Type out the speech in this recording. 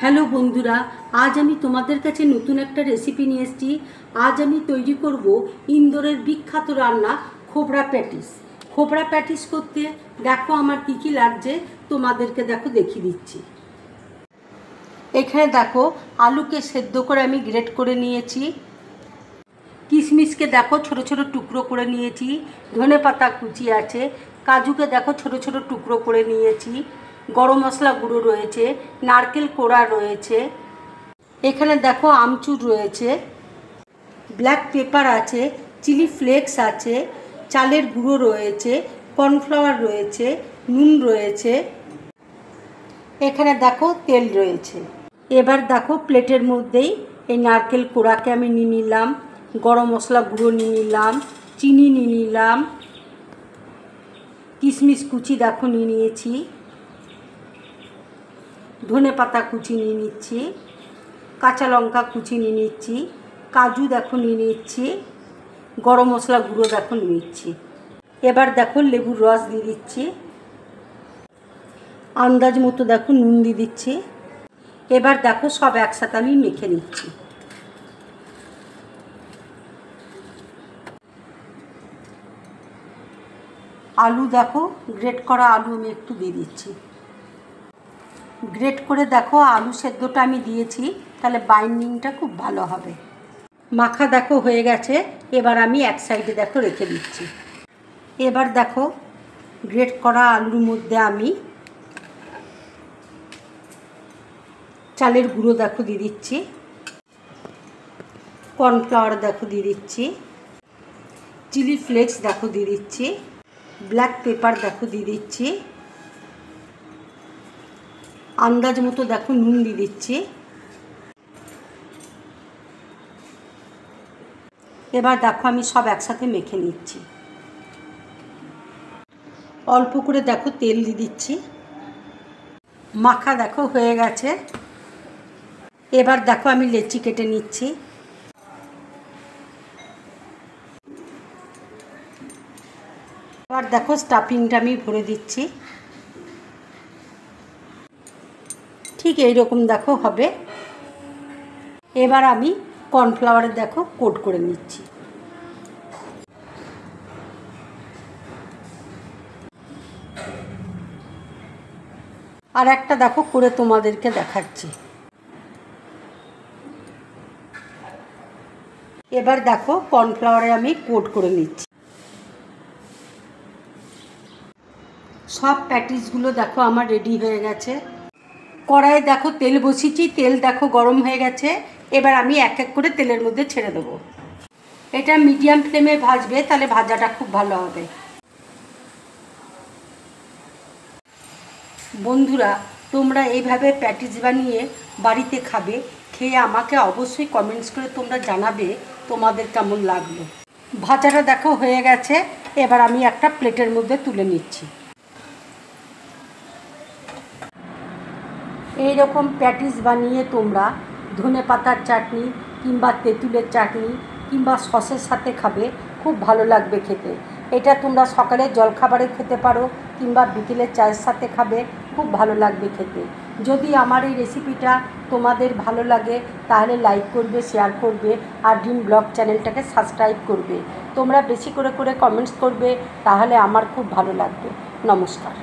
Hello বন্ধুরা, আজ আমি তোমাদের কাছে নতুন একটা রেসিপি নিয়ে এসেছি। আজ আমি তৈরি করব ইন্দোরের বিখ্যাত রান্না খোবরা প্যাটিস। খোবরা প্যাটিস করতে দেখো আমার কী কী লাগছে, তোমাদেরকে দেখো দেখিয়ে দিচ্ছি। এখানে দেখো আলুকে সেদ্ধ করে আমি গ্রেট করে নিয়েছি। কিশমিশকে দেখো ছোট ছোট টুকরো করে নিয়েছি। ধনেপাতা কুচি আছে। কাজুকে দেখো ছোট ছোট টুকরো করে নিয়েছি। গরম মশলা গুঁড়ো রয়েছে, নারকেল কোড়া রয়েছে, এখানে দেখো আমচুর রয়েছে, ব্ল্যাক পেপার আছে, চিলি ফ্লেক্স আছে, চালের গুঁড়ো রয়েছে, কর্নফ্লাওয়ার রয়েছে, নুন রয়েছে, এখানে দেখো তেল রয়েছে। এবার দেখো প্লেটের মধ্যেই এই নারকেল কোড়াকে আমি নিয়ে নিলাম, গরম মশলা গুঁড়ো নিয়ে নিলাম, চিনি নিয়ে নিলাম, কিশমিশ কুচি দেখো নিয়ে নিয়েছি, ধনেপাতা কুচি নিয়ে নিচ্ছি, কাঁচা লঙ্কা কুচি নিয়ে নিচ্ছি, কাজু দেখো নিয়ে নিচ্ছি, গরম মশলা গুঁড়ো দেখো নিয়ে নিচ্ছি। এবার দেখো লেবুর রস দিয়ে দিচ্ছি, আন্দাজ মতো দেখো নুন দিয়ে দিচ্ছি। এবার দেখো সব একসাথে আমি মেখে নিচ্ছি। আলু দেখো গ্রেট করা আলু আমি একটু দিয়ে দিচ্ছি। গ্রেট করে দেখো আলু সেদ্ধটা আমি দিয়েছি, তাহলে বাইন্ডিংটা খুব ভালো হবে। মাখা দেখো হয়ে গেছে, এবার আমি এক সাইডে দেখো রেখে দিচ্ছি। এবার দেখো গ্রেট করা আলুর মধ্যে আমি চালের গুঁড়ো দেখো দিয়ে দিচ্ছি, কর্নফ্লাওয়ার দেখো দিয়ে দিচ্ছি, চিলি ফ্লেক্স দেখো দিয়ে দিচ্ছি, ব্ল্যাক পেপার দেখো দিয়ে দিচ্ছি, আন্দাজ মতো দেখো নুন দিয়ে দিচ্ছি। এবার দেখো আমি সব একসাথে মেখে নিচ্ছি। অল্প করে দেখো তেল দিয়ে দিচ্ছি। মাখা দেখো হয়ে গেছে। এবার দেখো আমি লেচি কেটে নিচ্ছি। এবার দেখো স্টাফিংটা আমি ভরে দিচ্ছি। ঠিক এইরকম দেখো হবে। এবার আমি কর্নফ্লাওয়ারে দেখো কোট করে নিচ্ছি। আর একটা দেখো করে তোমাদেরকে দেখাচ্ছি। এবার দেখো কর্নফ্লাওয়ারে আমি কোট করে নিচ্ছি। সব প্যাটিসগুলো দেখো আমার রেডি হয়ে গেছে। কড়াইয়ে দেখো তেল বসিয়েছি, তেল দেখো গরম হয়ে গেছে। এবার আমি এক এক করে তেলের মধ্যে ছেড়ে দেবো। এটা মিডিয়াম ফ্লেমে ভাজবে, তাহলে ভাজাটা খুব ভালো হবে। বন্ধুরা, তোমরা এইভাবে প্যাটিস বানিয়ে বাড়িতে খাবে, খেয়ে আমাকে অবশ্যই কমেন্টস করে তোমরা জানাবে তোমাদের কেমন লাগলো। ভাজাটা দেখো হয়ে গেছে। এবার আমি একটা প্লেটের মধ্যে তুলে নিচ্ছি। এই রকম প্যাটিস বানিয়ে তোমরা ধনেপাতার চাটনি কিংবা তেঁতুলের চাটনি কিংবা সসের সাথে খাবে, খুব ভালো লাগবে খেতে। এটা তোমরা সকালে জলখাবারে খেতে পারো কিংবা বিকেলের চায়ের সাথে খাবে, খুব ভালো লাগবে খেতে। যদি আমার এই রেসিপিটা তোমাদের ভালো লাগে তাহলে লাইক করবে, শেয়ার করবে আর ড্রিম ব্লগ চ্যানেলটাকে সাবস্ক্রাইব করবে। তোমরা বেশি করে কমেন্টস করবে, তাহলে আমার খুব ভালো লাগবে। নমস্কার।